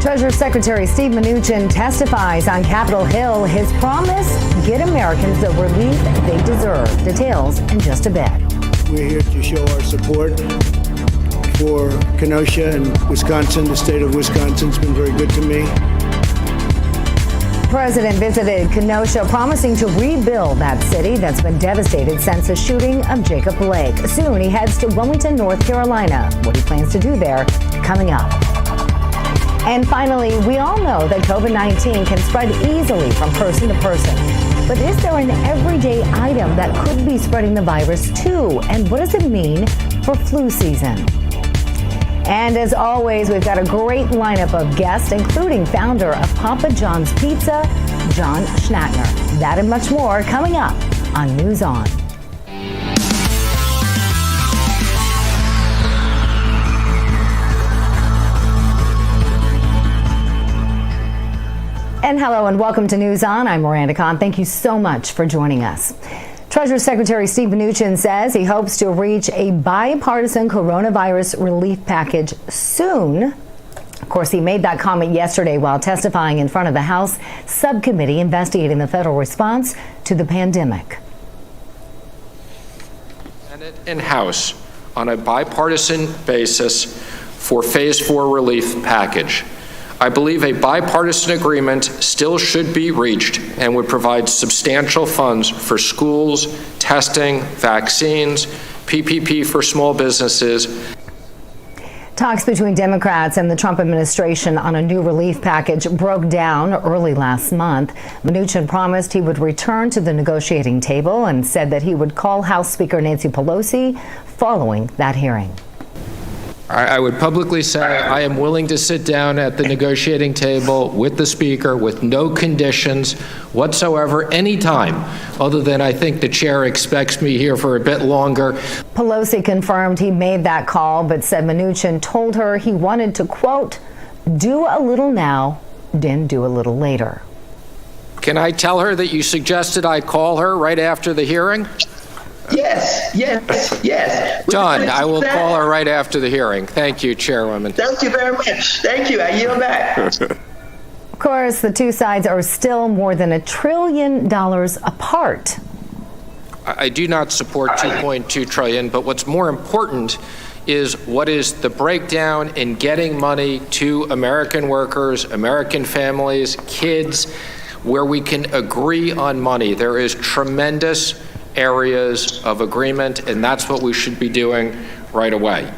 Treasury Secretary Steve Mnuchin testifies on Capitol Hill. His promise, get Americans the relief they deserve. Details in just a bit. We're here to show our support for Kenosha and Wisconsin. The state of Wisconsin's been very good to me. The president visited Kenosha, promising to rebuild that city that's been devastated since the shooting of Jacob Blake. Soon he heads to Wilmington, North Carolina. What he plans to do there coming up. And finally, we all know that COVID-19 can spread easily from person to person. But is there an everyday item that could be spreading the virus too? And what does it mean for flu season? And as always, we've got a great lineup of guests, including founder of Papa John's Pizza, John Schnattner. That and much more coming up on News On. And hello and welcome to News On. I'm Miranda. Thank you so much for joining us. Treasury Secretary Steve Mnuchin says he hopes to reach a bipartisan coronavirus relief package soon. Of course, he made that comment yesterday while testifying in front of the House subcommittee investigating the federal response to the pandemic. Senate and House on a bipartisan basis for Phase 4 relief package. I believe a bipartisan agreement still should be reached and would provide substantial funds for schools, testing, vaccines, PPP for small businesses. Talks between Democrats and the Trump administration on a new relief package broke down early last month. Mnuchin promised he would return to the negotiating table and said that he would call House Speaker Nancy Pelosi following that hearing. I would publicly say I am willing to sit down at the negotiating table with the Speaker with no conditions whatsoever, anytime, other than I think the chair expects me here for a bit longer. Pelosi confirmed he made that call, but said Mnuchin told her he wanted to, quote, do a little now, then do a little later. Can I tell her that you suggested I call her right after the hearing? Yes. Done. I will call her right after the hearing. Thank you, Chairwoman. Thank you very much. Thank you. I yield back. Of course, the two sides are still more than $1 trillion apart. I do not support $2.2 trillion, but what's more important is what is the breakdown in getting money to American workers, American families, kids, where we can agree on money. There is tremendous areas of agreement, and that's what we should be doing right away.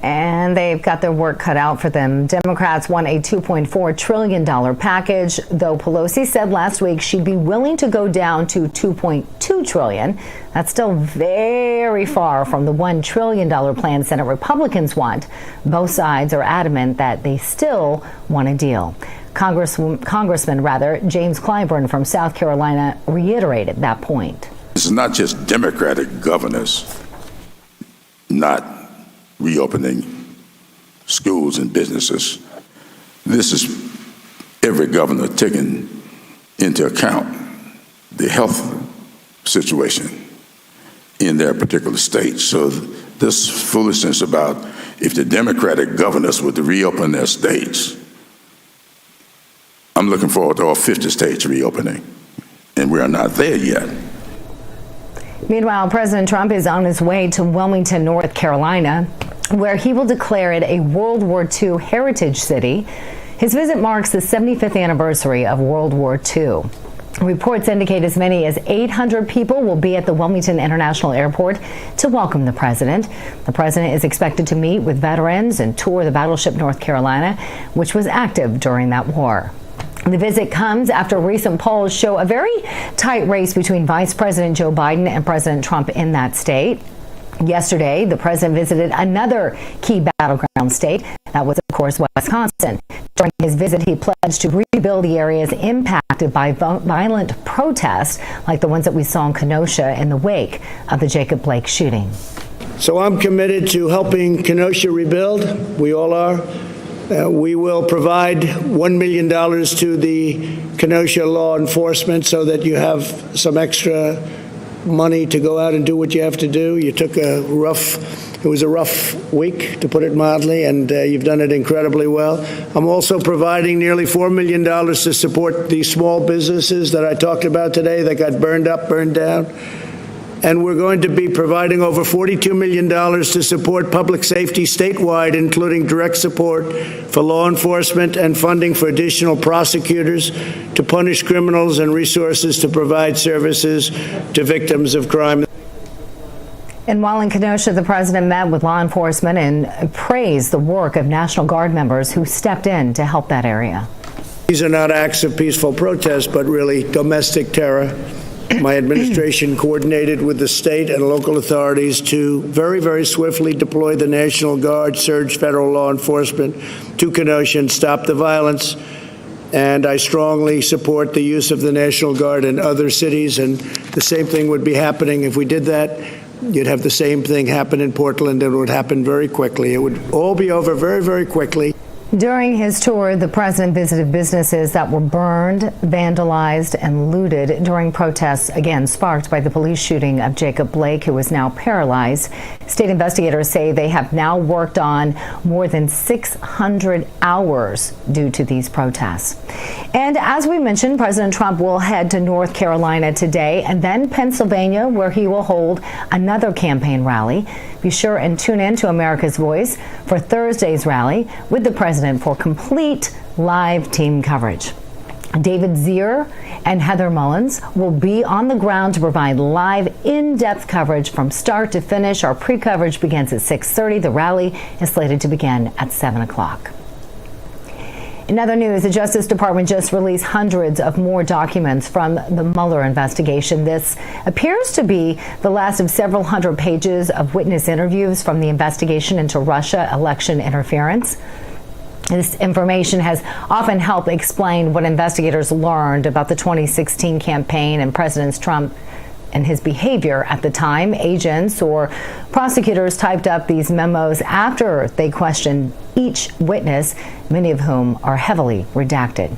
And they've got their work cut out for them. Democrats won a $2.4 trillion package, though Pelosi said last week she'd be willing to go down to $2.2 trillion. That's still very far from the $1 trillion plan Senate Republicans want. Both sides are adamant that they still want a deal. Congressman James Clyburn from South Carolina reiterated that point. This is not just Democratic governors not reopening schools and businesses. This is every governor taking into account the health situation in their particular state. So this foolishness about if the Democratic governors were to reopen their states, I'm looking forward to all 50 states reopening, and we are not there yet. Meanwhile, President Trump is on his way to Wilmington, North Carolina, where he will declare it a World War II heritage city. His visit marks the 75th anniversary of World War II. Reports indicate as many as 800 people will be at the Wilmington International Airport to welcome the president. The president is expected to meet with veterans and tour the battleship North Carolina, which was active during that war. The visit comes after recent polls show a very tight race between Vice President Joe Biden and President Trump in that state. Yesterday, the president visited another key battleground state. That was, of course, Wisconsin. During his visit, he pledged to rebuild the areas impacted by violent protests like the ones that we saw in Kenosha in the wake of the Jacob Blake shooting. So I'm committed to helping Kenosha rebuild. We all are. We will provide $1 million to the Kenosha law enforcement so that you have some extra money to go out and do what you have to do. You took a rough It was a rough week, to put it mildly, and you've done it incredibly well. I'm also providing nearly $4 million to support these small businesses that I talked about today that got burned up, burned down. And we're going to be providing over $42 million to support public safety statewide, including direct support for law enforcement and funding for additional prosecutors to punish criminals and resources to provide services to victims of crime. And while in Kenosha, the president met with law enforcement and praised the work of National Guard members who stepped in to help that area. These are not acts of peaceful protest, but really domestic terror. My administration coordinated with the state and local authorities to very, very swiftly deploy the National Guard, surge federal law enforcement to Kenosha and stop the violence. And I strongly support the use of the National Guard in other cities. And the same thing would be happening if we did that. You'd have the same thing happen in Portland, and it would happen very quickly. It would all be over very, very quickly. During his tour, the president visited businesses that were burned, vandalized, and looted during protests, again sparked by the police shooting of Jacob Blake, who is now paralyzed. State investigators say they have now worked on more than 600 hours due to these protests. And as we mentioned, President Trump will head to North Carolina today and then Pennsylvania, where he will hold another campaign rally. Be sure and tune in to America's Voice for Thursday's rally with the president for complete live team coverage. David Zier and Heather Mullins will be on the ground to provide live, in-depth coverage from start to finish. Our pre-coverage begins at 6:30. The rally is slated to begin at 7 o'clock. In other news, the Justice Department just released hundreds of more documents from the Mueller investigation. This appears to be the last of several hundred pages of witness interviews from the investigation into Russia election interference. This information has often helped explain what investigators learned about the 2016 campaign and President Trump and his behavior at the time. Agents or prosecutors typed up these memos after they questioned each witness, many of whom are heavily redacted.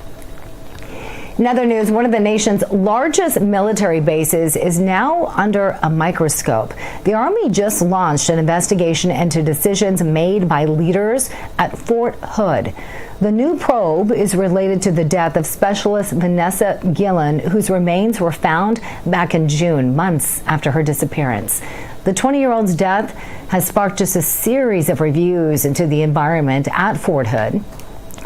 In other news, one of the nation's largest military bases is now under a microscope. The Army just launched an investigation into decisions made by leaders at Fort Hood. The new probe is related to the death of Specialist Vanessa Gillen, whose remains were found back in June, months after her disappearance. The 20-year-old's death has sparked just a series of reviews into the environment at Fort Hood.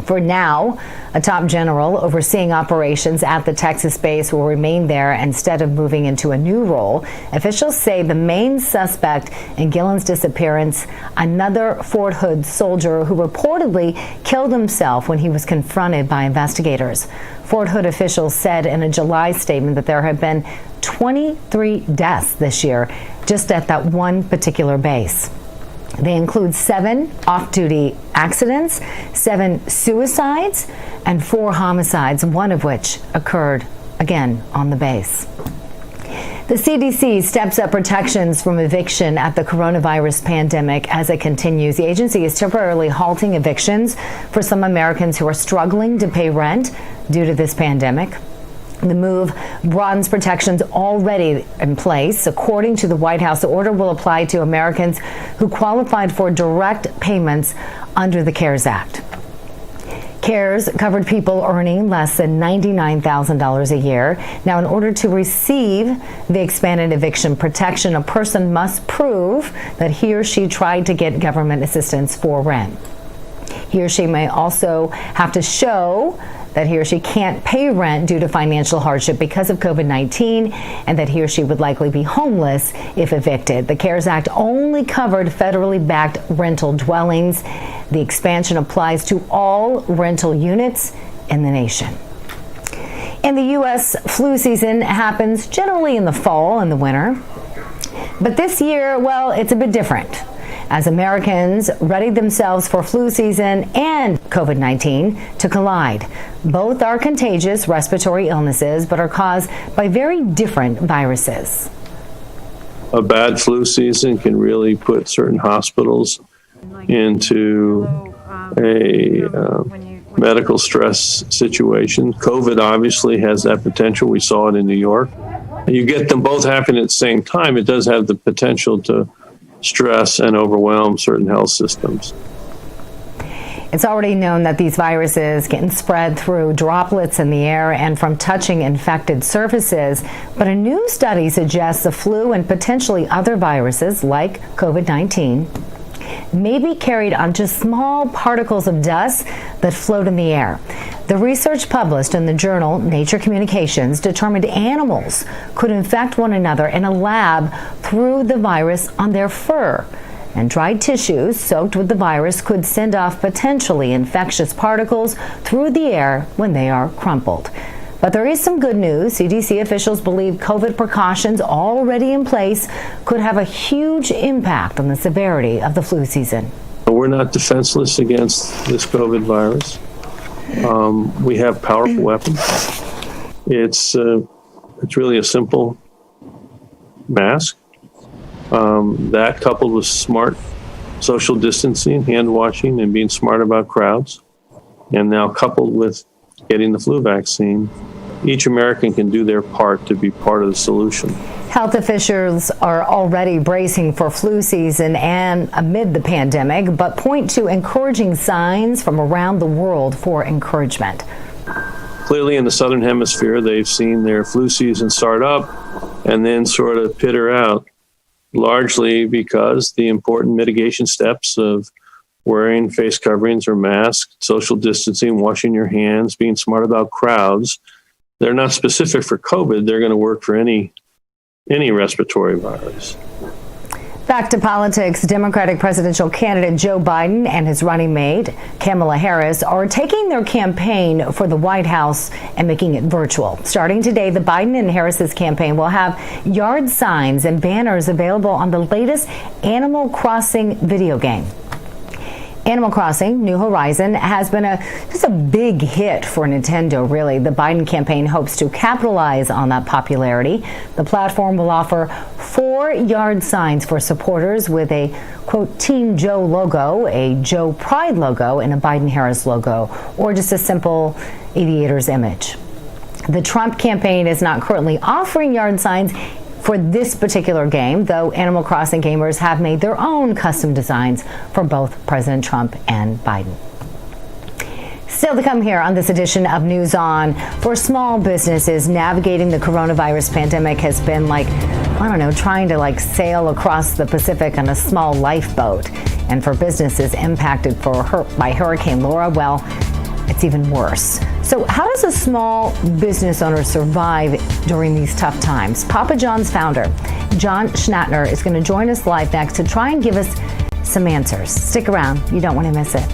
For now, a top general overseeing operations at the Texas base will remain there instead of moving into a new role. Officials say the main suspect in Gillen's disappearance, another Fort Hood soldier who reportedly killed himself when he was confronted by investigators. Fort Hood officials said in a July statement that there have been 23 deaths this year just at that one particular base. They include 7 off-duty accidents, 7 suicides, and 4 homicides, one of which occurred, again, on the base. The CDC steps up protections from eviction at the coronavirus pandemic as it continues. The agency is temporarily halting evictions for some Americans who are struggling to pay rent due to this pandemic. The move broadens protections already in place. According to the White House, the order will apply to Americans who qualified for direct payments under the CARES Act. CARES covered people earning less than $99,000 a year. Now, in order to receive the expanded eviction protection, a person must prove that he or she tried to get government assistance for rent. He or she may also have to show that he or she can't pay rent due to financial hardship because of COVID-19, and that he or she would likely be homeless if evicted. The CARES Act only covered federally backed rental dwellings. The expansion applies to all rental units in the nation. In the U.S., flu season happens generally in the fall and the winter. But this year, well, it's a bit different, as Americans readied themselves for flu season and COVID-19 to collide. Both are contagious respiratory illnesses, but are caused by very different viruses. A bad flu season can really put certain hospitals into a medical stress situation. COVID obviously has that potential. We saw it in New York. You get them both happening at the same time, it does have the potential to stress and overwhelm certain health systems. It's already known that these viruses can spread through droplets in the air and from touching infected surfaces. But a new study suggests the flu and potentially other viruses like COVID-19 may be carried on just small particles of dust that float in the air. The research published in the journal Nature Communications determined animals could infect one another in a lab through the virus on their fur. And dried tissues soaked with the virus could send off potentially infectious particles through the air when they are crumpled. But there is some good news. CDC officials believe COVID precautions already in place could have a huge impact on the severity of the flu season. We're not defenseless against this COVID virus. We have powerful weapons. It's really a simple mask. That coupled with smart social distancing, hand washing, and being smart about crowds, and now coupled with getting the flu vaccine, each American can do their part to be part of the solution. Health officials are already bracing for flu season and amid the pandemic, but point to encouraging signs from around the world for encouragement. Clearly in the Southern Hemisphere, they've seen their flu season start up and then sort of peter out, largely because the important mitigation steps of wearing face coverings or masks, social distancing, washing your hands, being smart about crowds, they're not specific for COVID. They're going to work for any respiratory virus. Back to politics. Democratic presidential candidate Joe Biden and his running mate, Kamala Harris, are taking their campaign for the White House and making it virtual. Starting today, the Biden and Harris's campaign will have yard signs and banners available on the latest Animal Crossing video game. Animal Crossing: New Horizon has been just a big hit for Nintendo, really. The Biden campaign hopes to capitalize on that popularity. The platform will offer 4 yard signs for supporters with a, quote, Team Joe logo, a Joe Pride logo, and a Biden-Harris logo, or just a simple aviator's image. The Trump campaign is not currently offering yard signs for this particular game, though Animal Crossing gamers have made their own custom designs for both President Trump and Biden. Still to come here on this edition of News On. For small businesses, navigating the coronavirus pandemic has been like, I don't know, trying to sail across the Pacific on a small lifeboat. And for businesses impacted by Hurricane Laura, well, it's even worse. So how does a small business owner survive during these tough times? Papa John's founder, John Schnattner, is going to join us live next to try and give us some answers. Stick around. You don't want to miss it.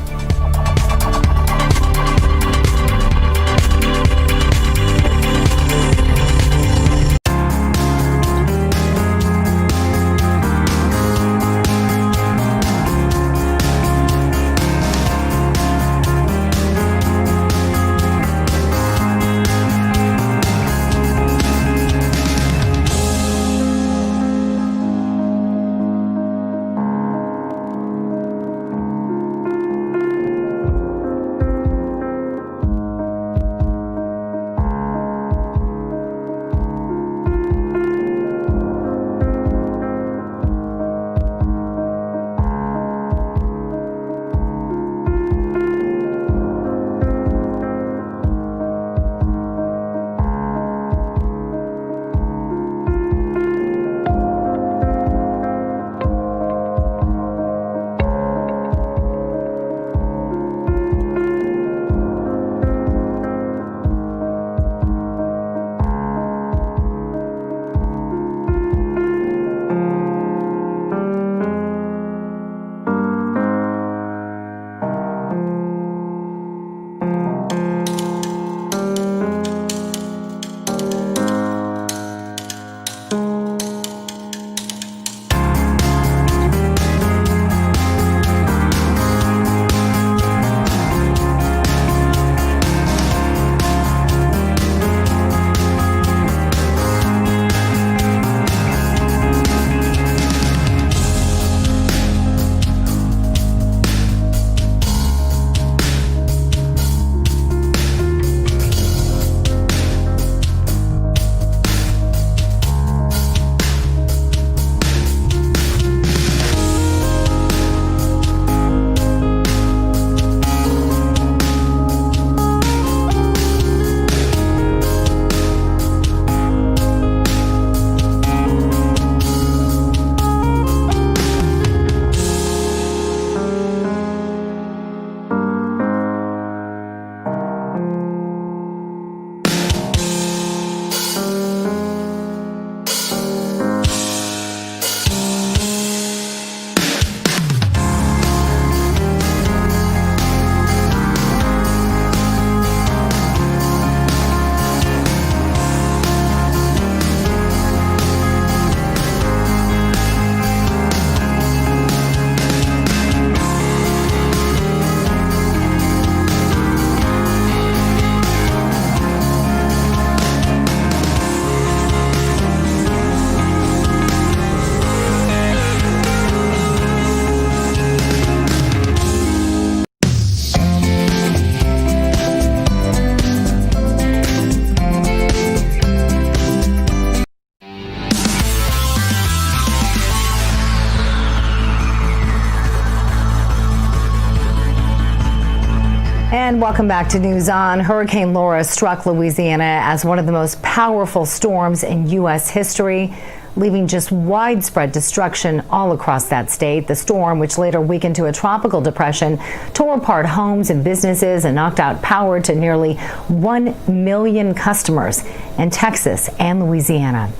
Welcome back to News On. Hurricane Laura struck Louisiana as one of the most powerful storms in U.S. history, leaving just widespread destruction all across that state. The storm, which later weakened to a tropical depression, tore apart homes and businesses and knocked out power to nearly 1 million customers in Texas and Louisiana.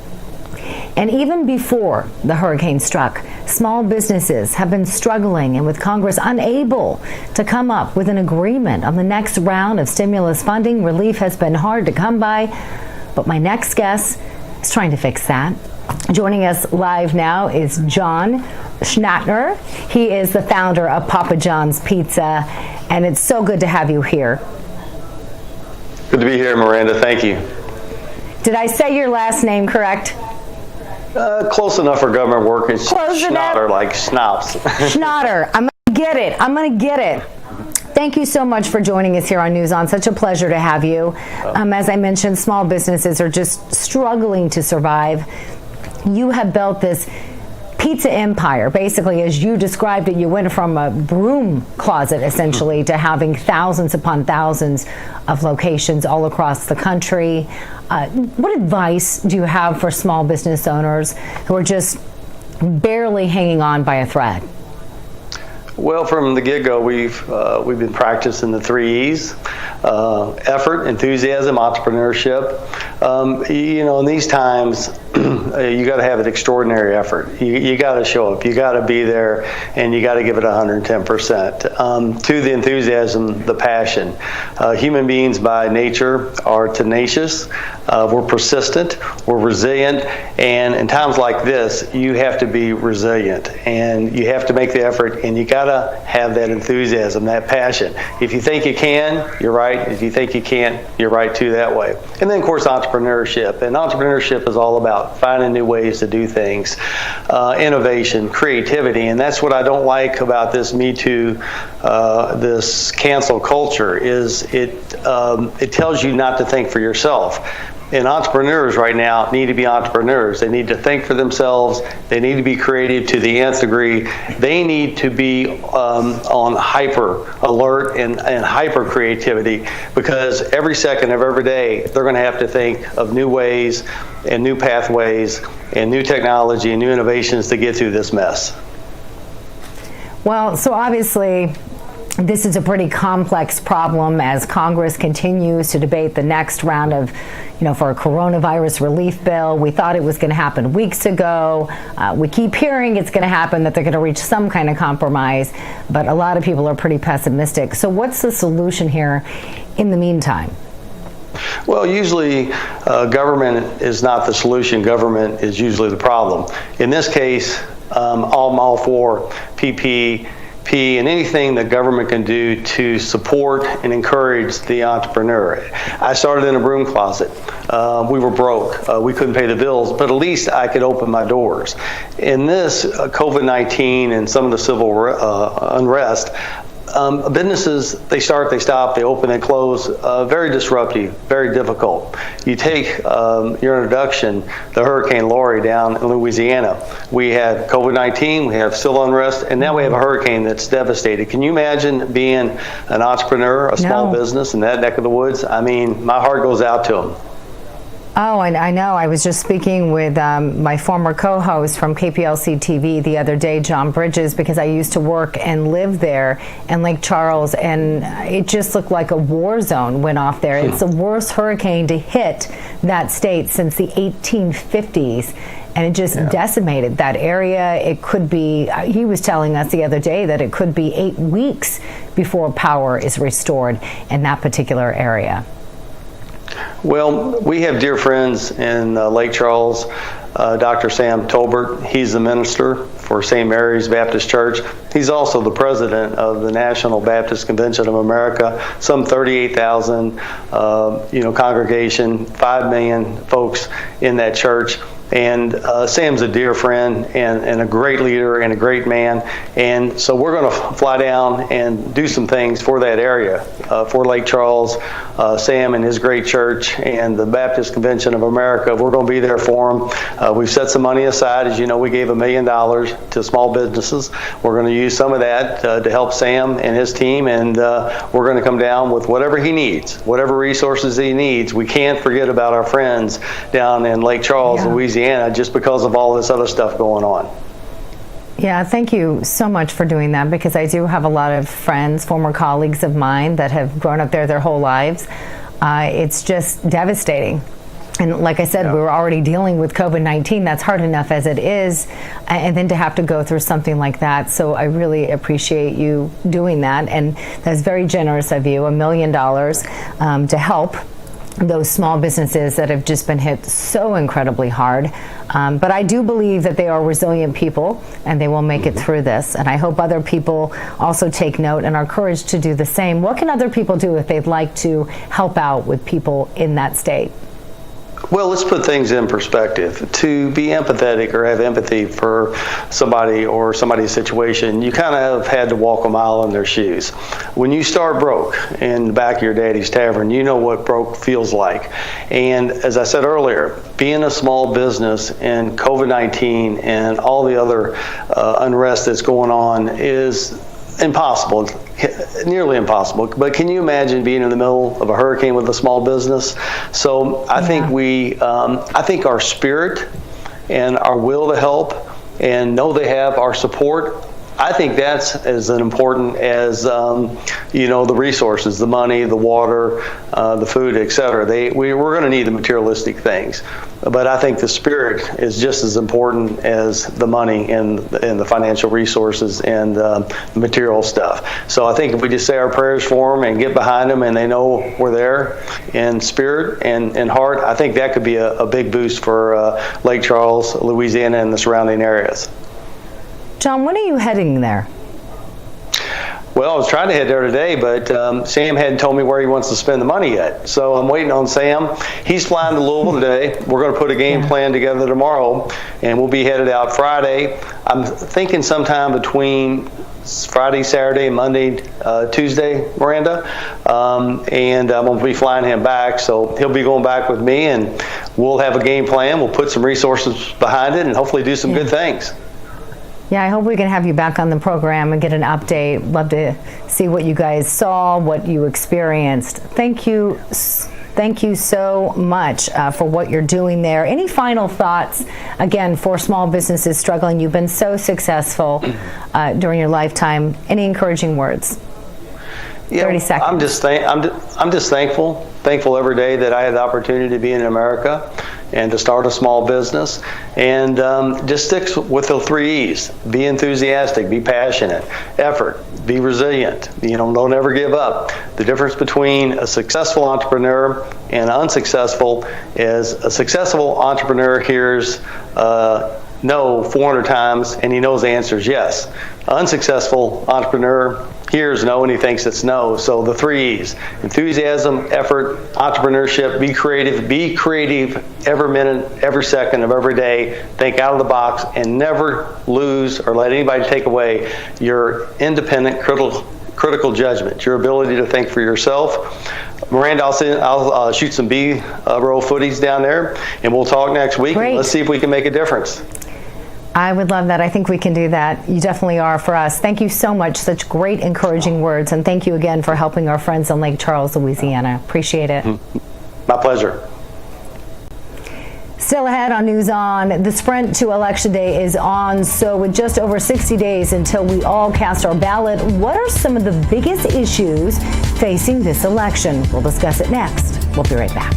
And even before the hurricane struck, small businesses have been struggling, and with Congress unable to come up with an agreement on the next round of stimulus funding, relief has been hard to come by. But my next guest is trying to fix that. Joining us live now is John Schnatter. He is the founder of Papa John's Pizza, and it's so good to have you here. Good to be here, Miranda. Thank you. Did I say your last name correct? Close enough for government work. It's Close enough. Schnatter, like schnapps. Schnatter. I'm going to get it. I'm going to get it. Thank you so much for joining us here on News On. Such a pleasure to have you. As I mentioned, small businesses are just struggling to survive. You have built this pizza empire. Basically, as you described it, you went from a broom closet, essentially, to having thousands upon thousands of locations all across the country. What advice do you have for small business owners who are just barely hanging on by a thread? Well, from the get-go, we've been practicing the 3 E's: effort, enthusiasm, entrepreneurship. In these times, you got to have an extraordinary effort. You got to show up. You got to be there, and you got to give it 110%. To the enthusiasm, the passion. Human beings by nature are tenacious. We're persistent. We're resilient. And in times like this, you have to be resilient, and you have to make the effort, and you got to have that enthusiasm, that passion. If you think you can, you're right. If you think you can't, you're right too that way. And then, of course, entrepreneurship. And entrepreneurship is all about finding new ways to do things, innovation, creativity. And that's what I don't like about this Me Too, this cancel culture, is it tells you not to think for yourself. And entrepreneurs right now need to be entrepreneurs. They need to think for themselves. They need to be creative to the nth degree. They need to be on hyper alert and hyper creativity, because every second of every day they're going to have to think of new ways and new pathways and new technology and new innovations to get through this mess. Well, so obviously, this is a pretty complex problem as Congress continues to debate the next round of, for a coronavirus relief bill. We thought it was going to happen weeks ago. We keep hearing it's going to happen, that they're going to reach some kind of compromise, but a lot of people are pretty pessimistic. So what's the solution here in the meantime? Well, usually government is not the solution. Government is usually the problem. In this case, I'm all for PPP and anything the government can do to support and encourage the entrepreneur. I started in a broom closet. We were broke. We couldn't pay the bills, but at least I could open my doors. In this COVID-19 and some of the civil unrest, businesses, they start, they stop, they open, they close, very disruptive, very difficult. You take your introduction, the Hurricane Laura down in Louisiana. We had COVID-19, we have civil unrest, and now we have a hurricane that's devastated. Can you imagine being an entrepreneur, a small business in that neck of the woods? I mean, my heart goes out to them. Oh, and I know. I was just speaking with my former co-host from KPLC TV the other day, John Bridges, because I used to work and live there in Lake Charles, and it just looked like a war zone went off there. It's the worst hurricane to hit that state since the 1850s. And it just decimated that area. It could be, he was telling us the other day that it could be 8 weeks before power is restored in that particular area. Well, we have dear friends in Lake Charles, Dr. Sam Tolbert. He's the minister for St. Mary's Baptist Church. He's also the president of the National Baptist Convention of America, some 38,000, congregation, 5 million folks in that church. And Sam's a dear friend and a great leader and a great man. And so we're going to fly down and do some things for that area, for Lake Charles, Sam and his great church, and the Baptist Convention of America. We're going to be there for them. We've set some money aside. As you know, we gave $1 million to small businesses. We're going to use some of that to help Sam and his team, and we're going to come down with whatever he needs, whatever resources he needs. We can't forget about our friends down in Lake Charles, Louisiana, just because of all this other stuff going on. Yeah, thank you so much for doing that, because I do have a lot of friends, former colleagues of mine that have grown up there their whole lives. It's just devastating. And like I said, we were already dealing with COVID-19. That's hard enough as it is. And then to have to go through something like that. So I really appreciate you doing that. And that's very generous of you, $1 million to help those small businesses that have just been hit so incredibly hard. But I do believe that they are resilient people and they will make it through this. And I hope other people also take note and are encouraged to do the same. What can other people do if they'd like to help out with people in that state? Well, let's put things in perspective. To be empathetic or have empathy for somebody or somebody's situation, you kind of had to walk a mile in their shoes. When you start broke in the back of your daddy's tavern, you know what broke feels like. And as I said earlier, being a small business and COVID-19 and all the other unrest that's going on is impossible, nearly impossible. But can you imagine being in the middle of a hurricane with a small business? So I think I think our spirit and our will to help and know they have our support, I think that's as important as the resources, the money, the water, the food, etc. We're going to need the materialistic things, but I think the spirit is just as important as the money and the financial resources and the material stuff. So I think if we just say our prayers for them and get behind them, and they know we're there in spirit and heart, I think that could be a big boost for Lake Charles, Louisiana, and the surrounding areas. John, when are you heading there? Well, I was trying to head there today, but Sam hadn't told me where he wants to spend the money yet. So I'm waiting on Sam. He's flying to Louisville today. We're going to put a game plan together tomorrow, and we'll be headed out Friday. I'm thinking sometime between Friday, Saturday, Monday, Tuesday, Miranda. And I'm going to be flying him back. So he'll be going back with me, and we'll have a game plan. We'll put some resources behind it and hopefully do some good things. Yeah, I hope we can have you back on the program and get an update. Love to see what you guys saw, what you experienced. Thank you so much for what you're doing there. Any final thoughts, again, for small businesses struggling? You've been so successful during your lifetime. Any encouraging words? 30 seconds. I'm just thankful every day that I had the opportunity to be in America and to start a small business, and just stick with the 3 E's. Be enthusiastic, be passionate, effort, be resilient. Don't ever give up. The difference between a successful entrepreneur and unsuccessful is a successful entrepreneur hears no 400 times and he knows the answer is yes. Unsuccessful entrepreneur hears no and he thinks it's no. So the 3 E's: enthusiasm, effort, entrepreneurship. Be creative every minute, every second of every day. Think out of the box and never lose or let anybody take away your independent critical judgment, your ability to think for yourself. Miranda, I'll shoot some B-roll footies down there, and we'll talk next week. Great. And let's see if we can make a difference. I would love that. I think we can do that. You definitely are for us. Thank you so much. Such great, encouraging words. And thank you again for helping our friends in Lake Charles, Louisiana. Appreciate it. My pleasure. Still ahead on News On, the sprint to Election Day is on. So with just over 60 days until we all cast our ballot, what are some of the biggest issues facing this election? We'll discuss it next. We'll be right back.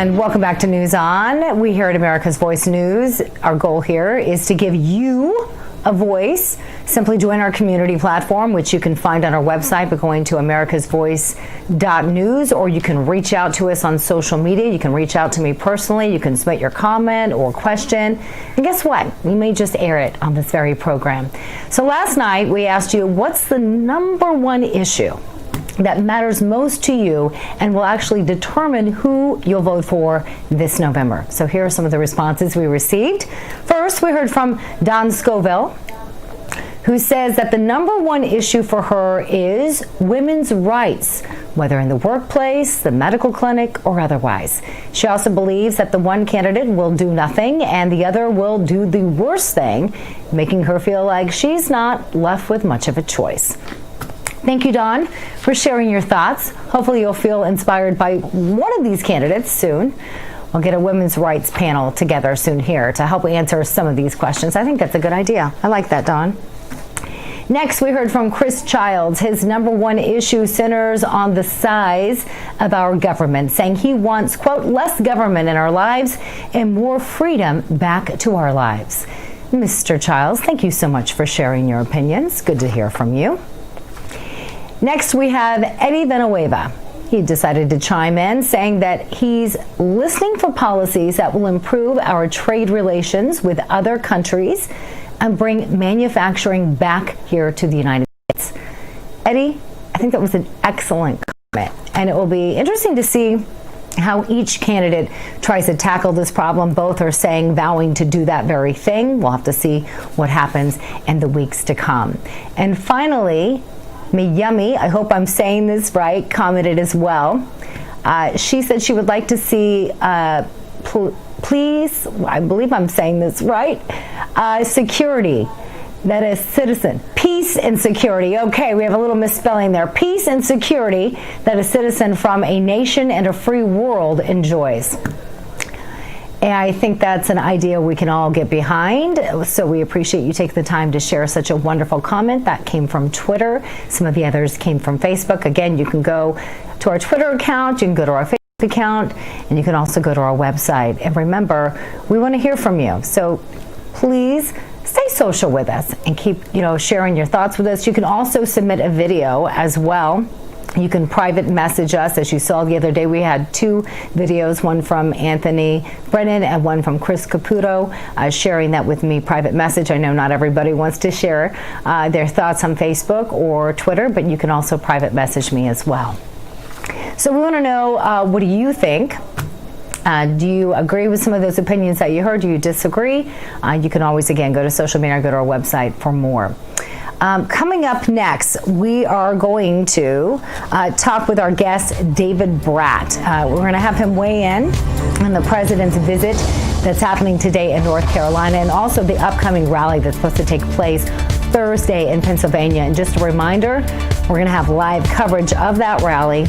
And welcome back to News On. We here at America's Voice News, our goal here is to give you a voice. Simply join our community platform, which you can find on our website by going to americasvoice.news, or you can reach out to us on social media. You can reach out to me personally. You can submit your comment or question. And guess what? We may just air it on this very program. So last night we asked you, what's the number one issue that matters most to you and will actually determine who you'll vote for this November? So here are some of the responses we received. First, we heard from Don Scoville, who says that the number one issue for her is women's rights, whether in the workplace, the medical clinic, or otherwise. She also believes that the one candidate will do nothing and the other will do the worst thing, making her feel like she's not left with much of a choice. Thank you, Dawn, for sharing your thoughts. Hopefully you'll feel inspired by one of these candidates soon. We'll get a women's rights panel together soon here to help answer some of these questions. I think that's a good idea. I like that, Dawn. Next, we heard from Chris Childs. His number one issue centers on the size of our government, saying he wants, quote, less government in our lives and more freedom back to our lives. Mr. Childs, thank you so much for sharing your opinions. Good to hear from you. Next, we have Eddie Villanueva. He decided to chime in, saying that he's listening for policies that will improve our trade relations with other countries and bring manufacturing back here to the United States. Eddie, I think that was an excellent comment, and it will be interesting to see how each candidate tries to tackle this problem. Both are vowing to do that very thing. We'll have to see what happens in the weeks to come. And finally, Miyumi, I hope I'm saying this right, commented as well. She said she would like to see, please, I believe I'm saying this right, security, that is citizen, peace and security. Okay, we have a little misspelling there. Peace and security that a citizen from a nation and a free world enjoys. And I think that's an idea we can all get behind. So we appreciate you taking the time to share such a wonderful comment. That came from Twitter. Some of the others came from Facebook. Again, you can go to our Twitter account, you can go to our Facebook account, and you can also go to our website. And remember, we want to hear from you. So please stay social with us and keep, sharing your thoughts with us. You can also submit a video as well. You can private message us. As you saw the other day, we had two videos, one from Anthony Brennan and one from Chris Caputo, sharing that with me, private message. I know not everybody wants to share their thoughts on Facebook or Twitter, but you can also private message me as well. So we want to know, what do you think? Do you agree with some of those opinions that you heard? Do you disagree? You can always, again, go to social media or go to our website for more. Coming up next, we are going to talk with our guest, David Bratt. We're going to have him weigh in on the president's visit that's happening today in North Carolina, and also the upcoming rally that's supposed to take place Thursday in Pennsylvania. And just a reminder, we're going to have live coverage of that rally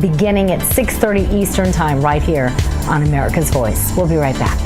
beginning at 6:30 Eastern Time right here on America's Voice. We'll be right back.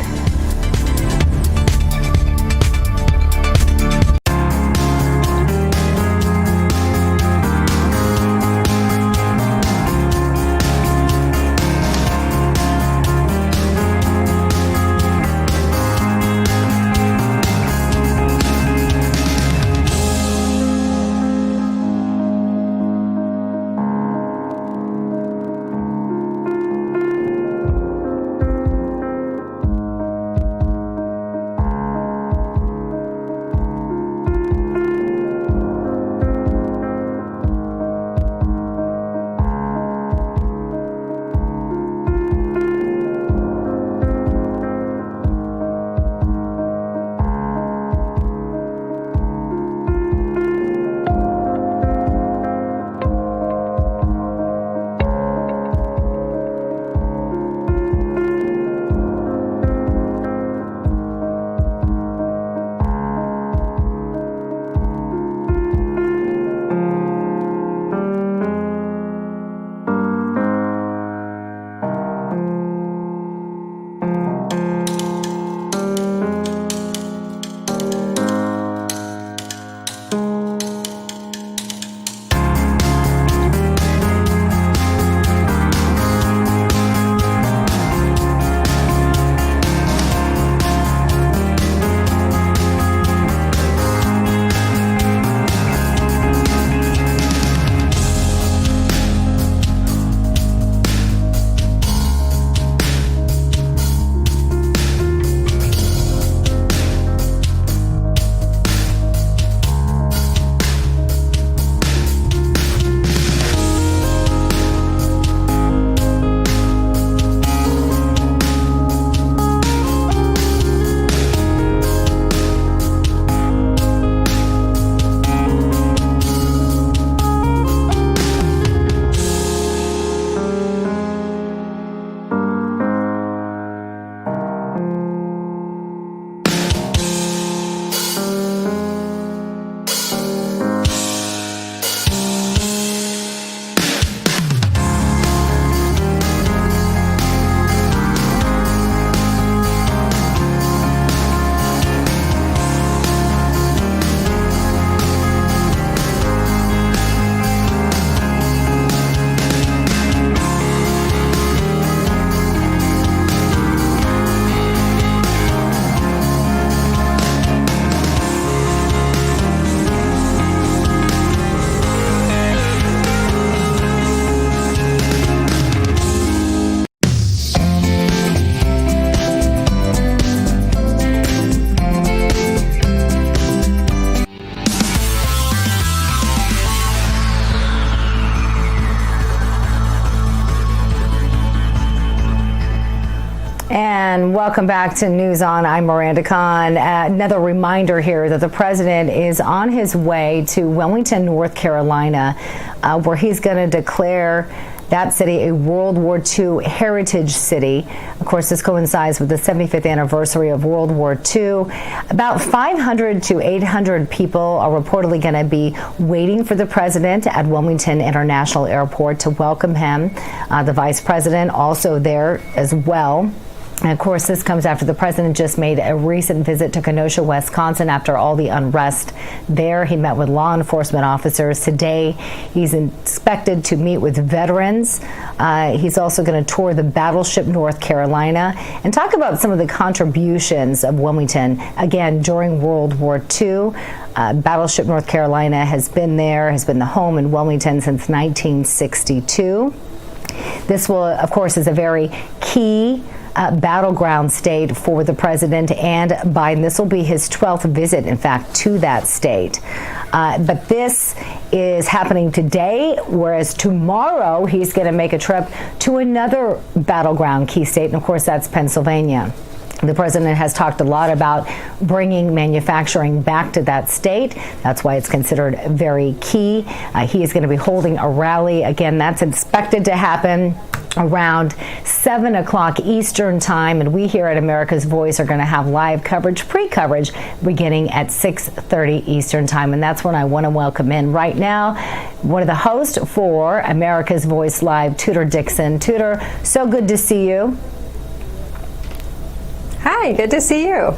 And welcome back to News On. I'm Miranda Khan. Another reminder here that the president is on his way to Wilmington, North Carolina, where he's going to declare that city a World War II heritage city. Of course, this coincides with the 75th anniversary of World War II. About 500 to 800 people are reportedly going to be waiting for the president at Wilmington International Airport to welcome him. The vice president also there as well. And of course, this comes after the president just made a recent visit to Kenosha, Wisconsin after all the unrest there. He met with law enforcement officers. Today, he's expected to meet with veterans. He's also going to tour the battleship North Carolina and talk about some of the contributions of Wilmington, again, during World War II. Battleship North Carolina has been the home in Wilmington since 1962. This will, of course, is a very key battleground state for the president and Biden. This will be his 12th visit, in fact, to that state. But this is happening today, whereas tomorrow he's going to make a trip to another battleground key state, and of course that's Pennsylvania. The president has talked a lot about bringing manufacturing back to that state. That's why it's considered very key. He is going to be holding a rally. Again, that's expected to happen around 7 o'clock Eastern time, and we here at America's Voice are going to have live coverage, pre-coverage, beginning at 6:30 Eastern time, and that's when I want to welcome in right now one of the hosts for America's Voice Live, Tudor Dixon. Tudor, so good to see you. Hi, good to see you.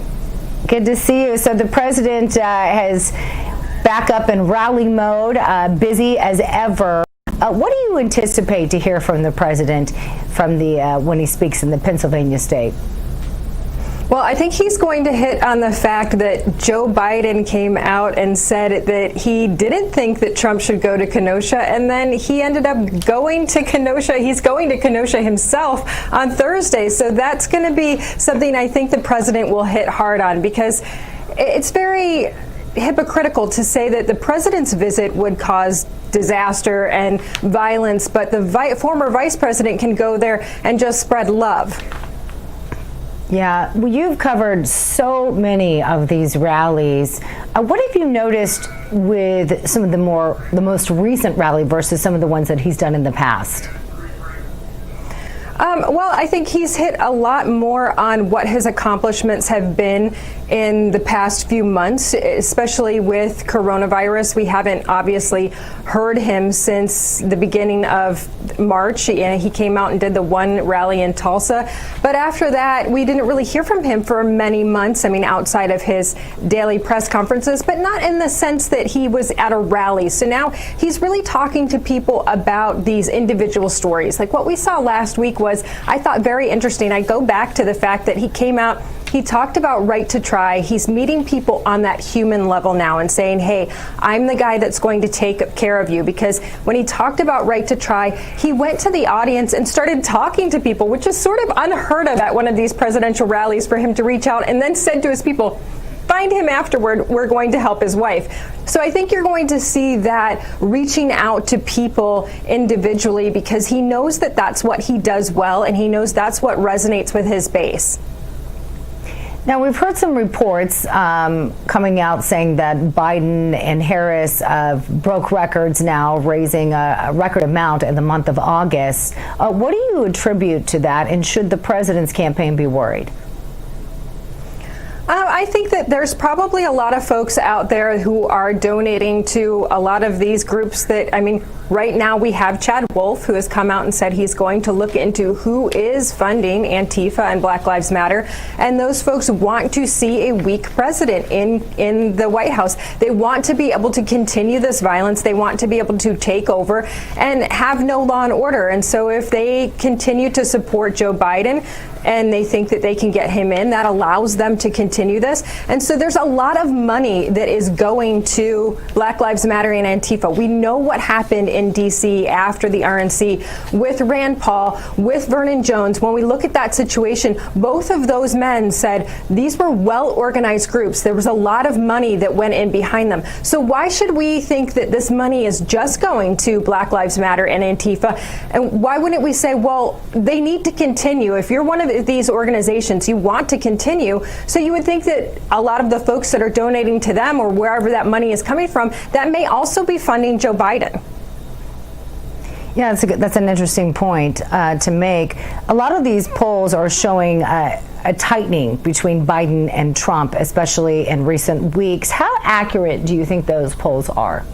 Good to see you. So the president has back up in rally mode, busy as ever. What do you anticipate to hear from the president from when he speaks in the Pennsylvania state? Well, I think he's going to hit on the fact that Joe Biden came out and said that he didn't think that Trump should go to Kenosha, and then he ended up going to Kenosha. He's going to Kenosha himself on Thursday. So that's going to be something I think the president will hit hard on, because it's very hypocritical to say that the president's visit would cause disaster and violence, but the former vice president can go there and just spread love. Yeah, well, you've covered so many of these rallies. What have you noticed with some of the most recent rally versus some of the ones that he's done in the past? Well, I think he's hit a lot more on what his accomplishments have been in the past few months, especially with coronavirus. We haven't obviously heard him since the beginning of March. He came out and did the one rally in Tulsa. But after that, we didn't really hear from him for many months. I mean, outside of his daily press conferences, but not in the sense that he was at a rally. So now he's really talking to people about these individual stories. Like what we saw last week was, I thought, very interesting. I go back to the fact that he came out, he talked about right to try. He's meeting people on that human level now and saying, hey, I'm the guy that's going to take care of you. Because when he talked about right to try, he went to the audience and started talking to people, which is sort of unheard of at one of these presidential rallies, for him to reach out and then said to his people, find him afterward, we're going to help his wife. So I think you're going to see that reaching out to people individually, because he knows that that's what he does well, and he knows that's what resonates with his base. Now, we've heard some reports coming out saying that Biden and Harris broke records now, raising a record amount in the month of August. What do you attribute to that, and should the president's campaign be worried? I think that there's probably a lot of folks out there who are donating to a lot of these groups that, I mean, right now we have Chad Wolf, who has come out and said he's going to look into who is funding Antifa and Black Lives Matter. And those folks want to see a weak president in the White House. They want to be able to continue this violence. They want to be able to take over and have no law and order. And so if they continue to support Joe Biden, and they think that they can get him in, that allows them to continue this. And so there's a lot of money that is going to Black Lives Matter and Antifa. We know what happened in D.C. after the RNC with Rand Paul, with Vernon Jones. When we look at that situation, both of those men said these were well-organized groups. There was a lot of money that went in behind them. So why should we think that this money is just going to Black Lives Matter and Antifa? And why wouldn't we say, well, they need to continue. If you're one of these organizations you want to continue. So you would think that a lot of the folks that are donating to them or wherever that money is coming from, that may also be funding Joe Biden. Yeah, that's an interesting point to make. A lot of these polls are showing a tightening between Biden and Trump, especially in recent weeks. How accurate do you think those polls are?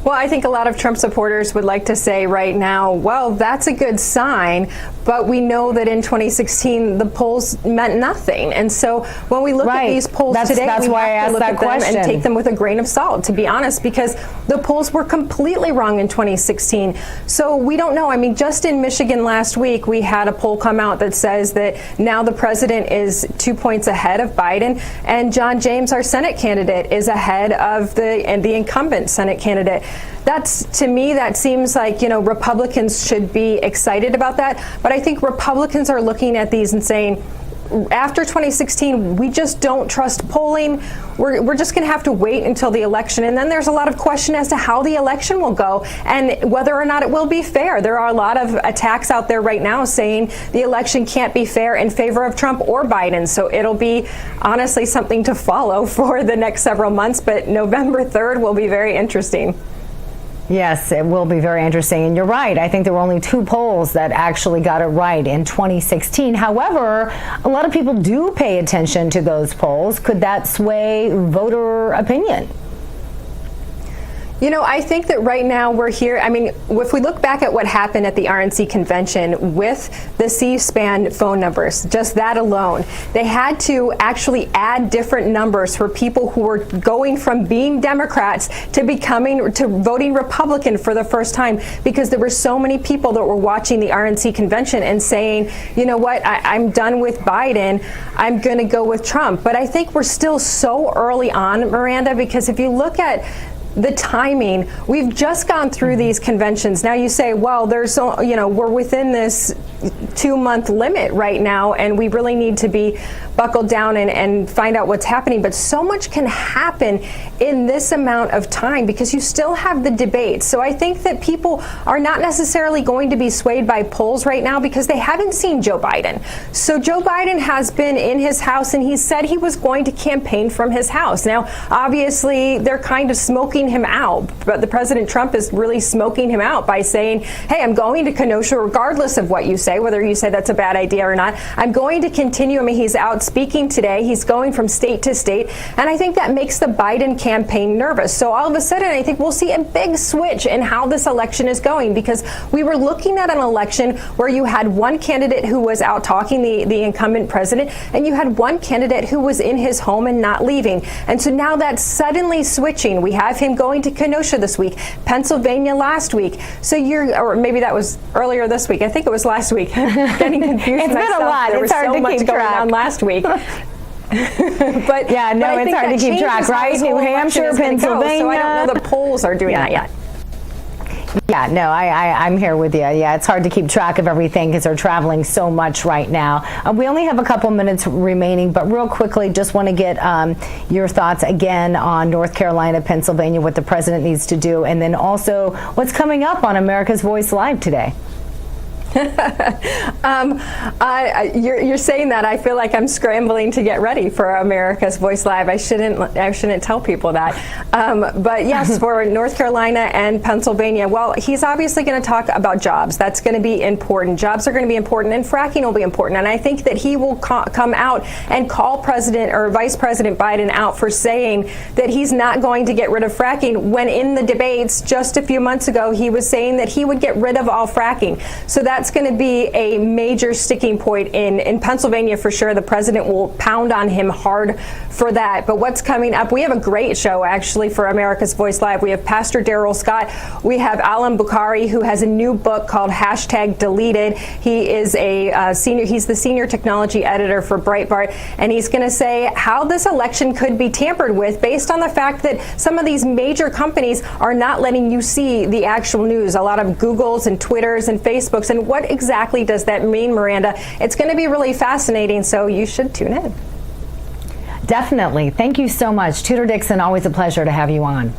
Well, I think a lot of Trump supporters would like to say right now, well, that's a good sign, but we know that in 2016 the polls meant nothing. And so when we look at these polls today, we have to look at them and take them with a grain of salt, to be honest, because the polls were completely wrong in 2016. So we don't know. I mean, just in Michigan last week, we had a poll come out that says that now the president is 2 points ahead of Biden, and John James, our Senate candidate, is ahead of the incumbent Senate candidate. To me, that seems like, Republicans should be excited about that. But I think Republicans are looking at these and saying, after 2016, we just don't trust polling. We're just going to have to wait until the election. And then there's a lot of question as to how the election will go and whether or not it will be fair. There are a lot of attacks out there right now saying the election can't be fair in favor of Trump or Biden. So it'll be honestly something to follow for the next several months. But November 3rd will be very interesting. Yes, it will be very interesting. And you're right. I think there were only 2 polls that actually got it right in 2016. However, a lot of people do pay attention to those polls. Could that sway voter opinion? I think that right now we're here. I mean, if we look back at what happened at the RNC convention with the C-SPAN phone numbers, just that alone, they had to actually add different numbers for people who were going from being Democrats to voting Republican for the first time, because there were so many people that were watching the RNC convention and saying, you know what, I'm done with Biden. I'm going to go with Trump. But I think we're still so early on, Miranda, because if you look at the timing, we've just gone through these conventions. Now you say, well, we're within this 2-month limit right now, and we really need to be buckled down and find out what's happening. But so much can happen in this amount of time because you still have the debate. So I think that people are not necessarily going to be swayed by polls right now because they haven't seen Joe Biden. So Joe Biden has been in his house, and he said he was going to campaign from his house. Now, obviously, they're kind of smoking him out, but the President Trump is really smoking him out by saying, hey, I'm going to Kenosha regardless of what you say, whether you say that's a bad idea or not. I'm going to continue. I mean, he's out speaking today. He's going from state to state, and I think that makes the Biden campaign nervous. So all of a sudden, I think we'll see a big switch in how this election is going, because we were looking at an election where you had one candidate who was out talking, the incumbent president, and you had one candidate who was in his home and not leaving. And so now that's suddenly switching. We have him going to Kenosha this week, Pennsylvania last week. So or maybe that was earlier this week. I think it was last week. Getting confused. It's been a lot. There was so much going on last week. But yeah, no, it's hard to keep track, right? New Hampshire, Pennsylvania. So I don't know the polls are doing that yet. Yeah, no, I'm here with you. Yeah, it's hard to keep track of everything because they're traveling so much right now. We only have a couple minutes remaining, but real quickly, just want to get your thoughts again on North Carolina, Pennsylvania, what the president needs to do, and then also what's coming up on America's Voice Live today. You're saying that. I feel like I'm scrambling to get ready for America's Voice Live. I shouldn't tell people that. But yes, for North Carolina and Pennsylvania, well, he's obviously going to talk about jobs. That's going to be important. Jobs are going to be important, and fracking will be important. And I think that he will come out and call President or Vice President Biden out for saying that he's not going to get rid of fracking, when in the debates just a few months ago, he was saying that he would get rid of all fracking. So that's going to be a major sticking point in Pennsylvania for sure. The president will pound on him hard for that. But what's coming up? We have a great show actually for America's Voice Live. We have Pastor Daryl Scott. We have Alan Bukhari, who has a new book called #Deleted. He is he's the senior technology editor for Breitbart, and he's going to say how this election could be tampered with based on the fact that some of these major companies are not letting you see the actual news. A lot of Googles and Twitters and Facebooks, and what exactly does that mean, Miranda? It's going to be really fascinating, so you should tune in. Definitely. Thank you so much. Tudor Dixon, always a pleasure to have you on.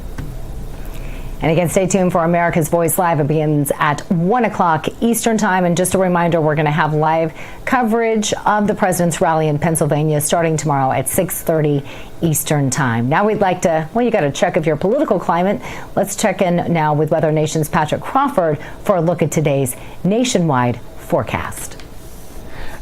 And again, stay tuned for America's Voice Live. It begins at 1 o'clock Eastern Time. And just a reminder, we're going to have live coverage of the president's rally in Pennsylvania starting tomorrow at 6:30 Eastern Time. Now we'd like to, well, you got to check of your political climate. Let's check in now with Weather Nation's Patrick Crawford for a look at today's nationwide forecast.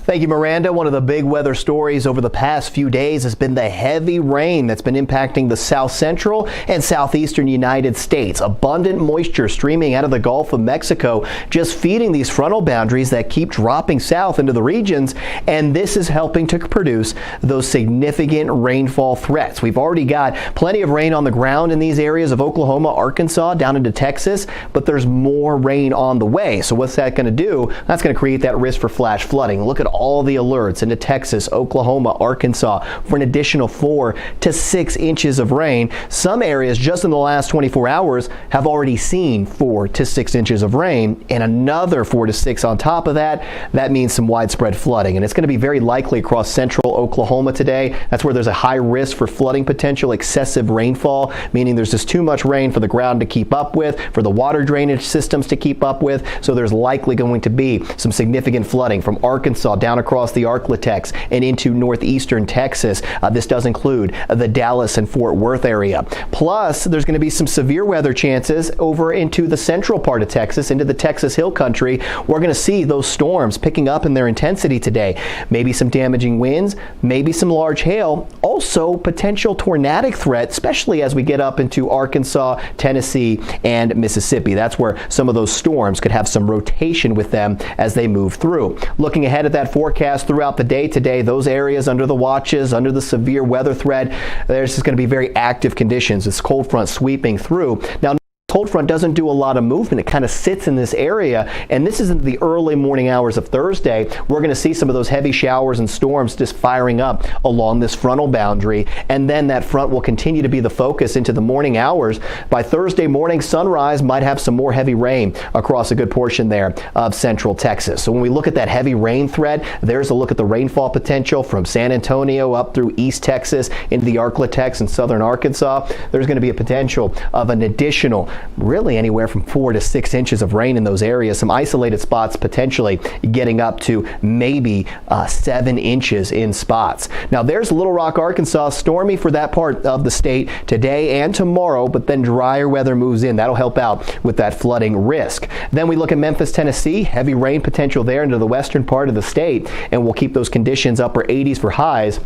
Thank you, Miranda. One of the big weather stories over the past few days has been the heavy rain that's been impacting the south central and southeastern United States. Abundant moisture streaming out of the Gulf of Mexico, just feeding these frontal boundaries that keep dropping south into the regions. And this is helping to produce those significant rainfall threats. We've already got plenty of rain on the ground in these areas of Oklahoma, Arkansas, down into Texas, but there's more rain on the way. So what's that going to do? That's going to create that risk for flash flooding. Look at all the alerts into Texas, Oklahoma, Arkansas for an additional 4 to 6 inches of rain. Some areas just in the last 24 hours have already seen 4 to 6 inches of rain, and another 4 to 6 on top of that. That means some widespread flooding, and it's going to be very likely across central Oklahoma today. That's where there's a high risk for flooding potential, excessive rainfall, meaning there's just too much rain for the ground to keep up with, for the water drainage systems to keep up with. So there's likely going to be some significant flooding from Arkansas down across the Arklatex and into northeastern Texas. This does include the Dallas and Fort Worth area. Plus, there's going to be some severe weather chances over into the central part of Texas, into the Texas Hill Country. We're going to see those storms picking up in their intensity today. Maybe some damaging winds, maybe some large hail, also potential tornadic threat, especially as we get up into Arkansas, Tennessee, and Mississippi. That's where some of those storms could have some rotation with them as they move through. Looking ahead at that forecast throughout the day today, those areas under the watches, under the severe weather threat, there's just going to be very active conditions. This cold front sweeping through. Now, cold front doesn't do a lot of movement. It kind of sits in this area, and this is in the early morning hours of Thursday. We're going to see some of those heavy showers and storms just firing up along this frontal boundary, and then that front will continue to be the focus into the morning hours. By Thursday morning, sunrise might have some more heavy rain across a good portion there of central Texas. So when we look at that heavy rain threat, there's a look at the rainfall potential from San Antonio up through East Texas into the Arklatex and southern Arkansas. There's going to be a potential of an additional really anywhere from 4 to 6 inches of rain in those areas. Some isolated spots potentially getting up to maybe 7 inches in spots. Now there's Little Rock, Arkansas, stormy for that part of the state today and tomorrow, but then drier weather moves in. That'll help out with that flooding risk. Then we look at Memphis, Tennessee, heavy rain potential there into the western part of the state, and we'll keep those conditions upper 80s for highs.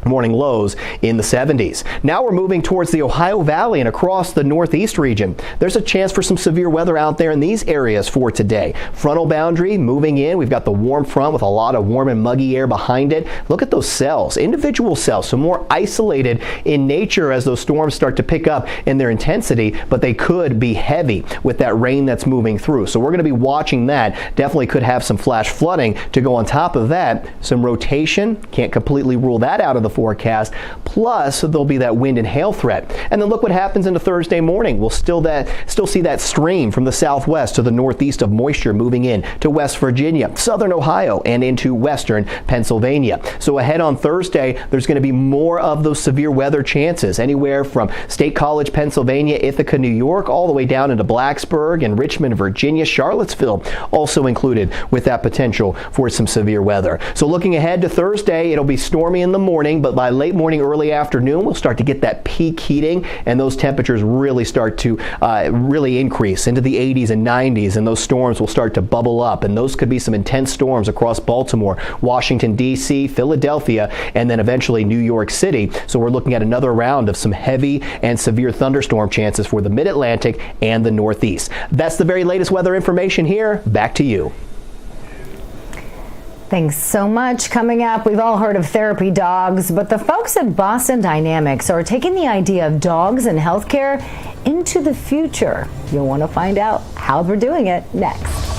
Morning lows in the 70s. Now we're moving towards the Ohio Valley and across the northeast region. There's a chance for some severe weather out there in these areas for today. Frontal boundary moving in. We've got the warm front with a lot of warm and muggy air behind it. Look at those cells, individual cells, so more isolated in nature as those storms start to pick up in their intensity, but they could be heavy with that rain that's moving through. So we're going to be watching that. Definitely could have some flash flooding to go on top of that. Some rotation. Can't completely rule that out of the forecast. Plus, there'll be that wind and hail threat. And then look what happens into Thursday morning. We'll still see that stream from the southwest to the northeast of moisture moving in to West Virginia, southern Ohio, and into western Pennsylvania. So ahead on Thursday, there's going to be more of those severe weather chances, anywhere from State College, Pennsylvania, Ithaca, New York, all the way down into Blacksburg and Richmond, Virginia, Charlottesville, also included with that potential for some severe weather. So looking ahead to Thursday, it'll be stormy in the morning, but by late morning, early afternoon, we'll start to get that peak heating, and those temperatures really start to really increase into the 80s and 90s, and those storms will start to bubble up, and those could be some intense storms across Baltimore, Washington, D.C., Philadelphia, and then eventually New York City. So we're looking at another round of some heavy and severe thunderstorm chances for the Mid-Atlantic and the Northeast. That's the very latest weather information here. Back to you. Thanks so much. Coming up, we've all heard of therapy dogs, but the folks at Boston Dynamics are taking the idea of dogs and healthcare into the future. You'll want to find out how they're doing it next.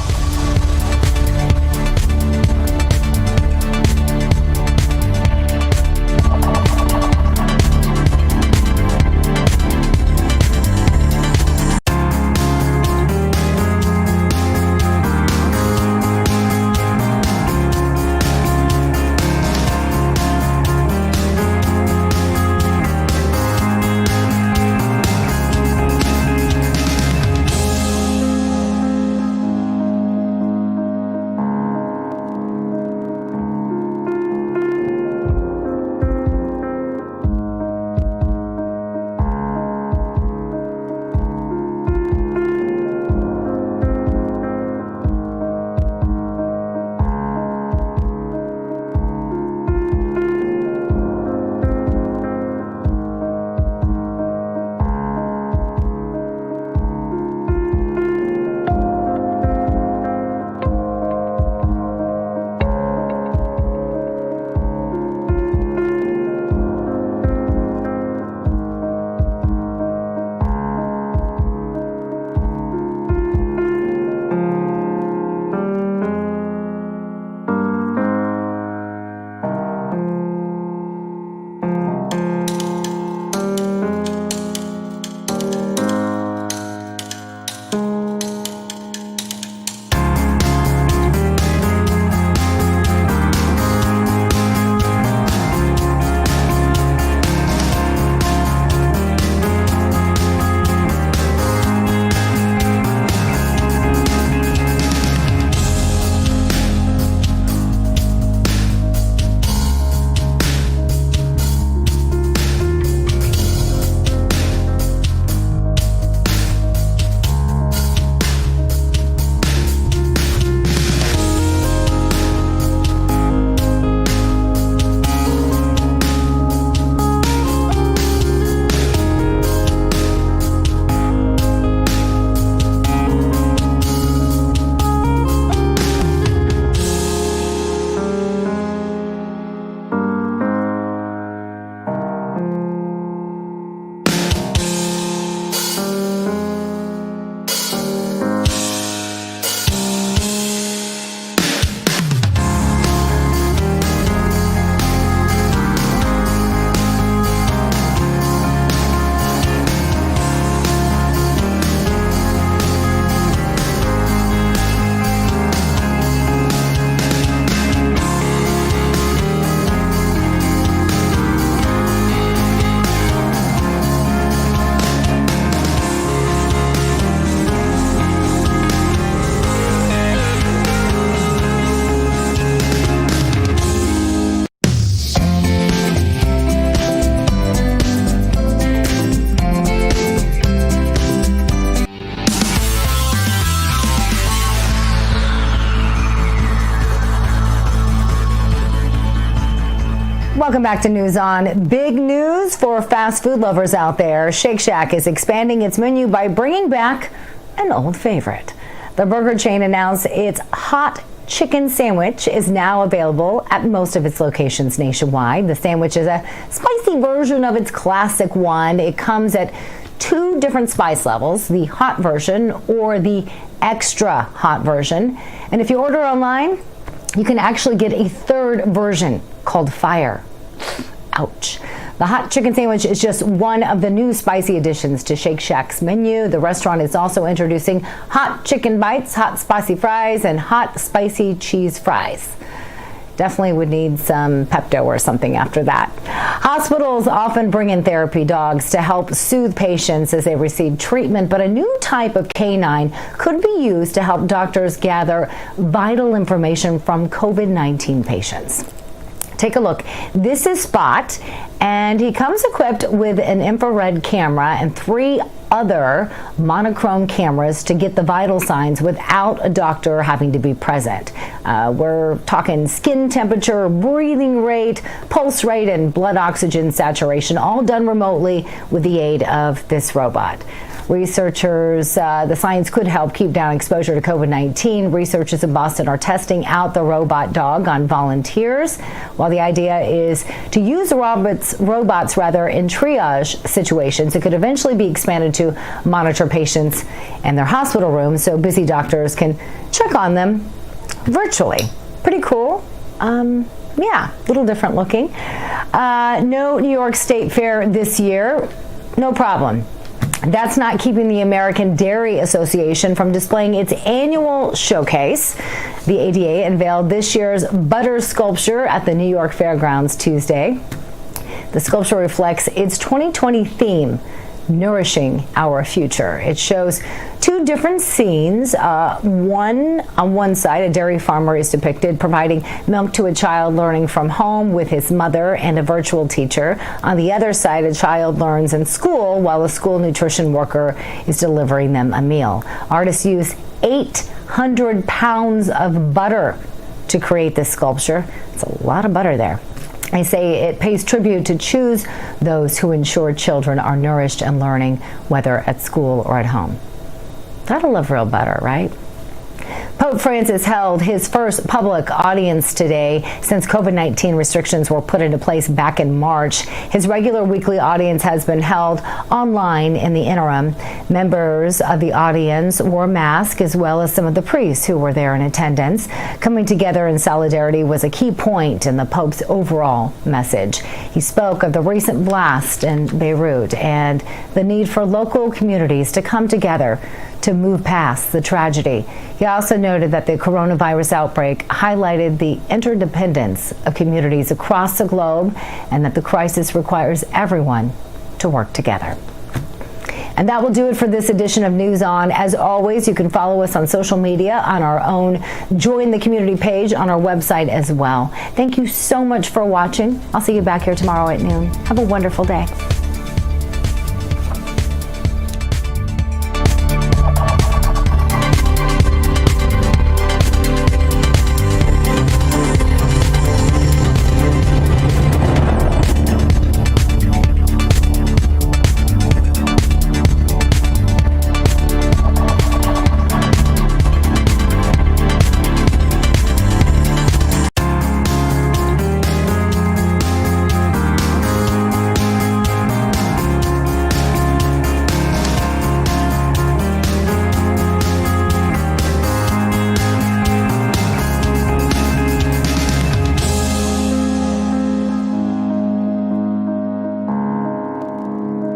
Welcome back to News On. Big news for fast food lovers out there. Shake Shack is expanding its menu by bringing back an old favorite. The burger chain announced its hot chicken sandwich is now available at most of its locations nationwide. The sandwich is a spicy version of its classic one. It comes at 2 different spice levels, the hot version or the extra hot version. And if you order online, you can actually get a 3rd version called Fire. Ouch. The hot chicken sandwich is just one of the new spicy additions to Shake Shack's menu. The restaurant is also introducing hot chicken bites, hot spicy fries, and hot spicy cheese fries. Definitely would need some Pepto or something after that. Hospitals often bring in therapy dogs to help soothe patients as they receive treatment, but a new type of canine could be used to help doctors gather vital information from COVID-19 patients. Take a look. This is Spot, and he comes equipped with an infrared camera and 3 other monochrome cameras to get the vital signs without a doctor having to be present. We're talking skin temperature, breathing rate, pulse rate, and blood oxygen saturation, all done remotely with the aid of this robot. Researchers, the science could help keep down exposure to COVID-19. Researchers in Boston are testing out the robot dog on volunteers. While the idea is to use the robots in triage situations, it could eventually be expanded to monitor patients in their hospital rooms so busy doctors can check on them virtually. Pretty cool. Yeah, a little different looking. No New York State Fair this year. No problem. That's not keeping the American Dairy Association from displaying its annual showcase. The ADA unveiled this year's butter sculpture at the New York Fairgrounds Tuesday. The sculpture reflects its 2020 theme, Nourishing Our Future. It shows 2 different scenes. On one side, a dairy farmer is depicted providing milk to a child learning from home with his mother and a virtual teacher. On the other side, a child learns in school while a school nutrition worker is delivering them a meal. Artists use 800 pounds of butter to create this sculpture. It's a lot of butter there. I say it pays tribute to choose those who ensure children are nourished and learning, whether at school or at home. Gotta love real butter, right? Pope Francis held his first public audience today since COVID-19 restrictions were put into place back in March. His regular weekly audience has been held online in the interim. Members of the audience wore masks, as well as some of the priests who were there in attendance. Coming together in solidarity was a key point in the Pope's overall message. He spoke of the recent blast in Beirut and the need for local communities to come together to move past the tragedy. He also noted that the coronavirus outbreak highlighted the interdependence of communities across the globe and that the crisis requires everyone to work together. And that will do it for this edition of News On. As always, you can follow us on social media, on our own Join the Community page, on our website as well. Thank you so much for watching. I'll see you back here tomorrow at noon. Have a wonderful day.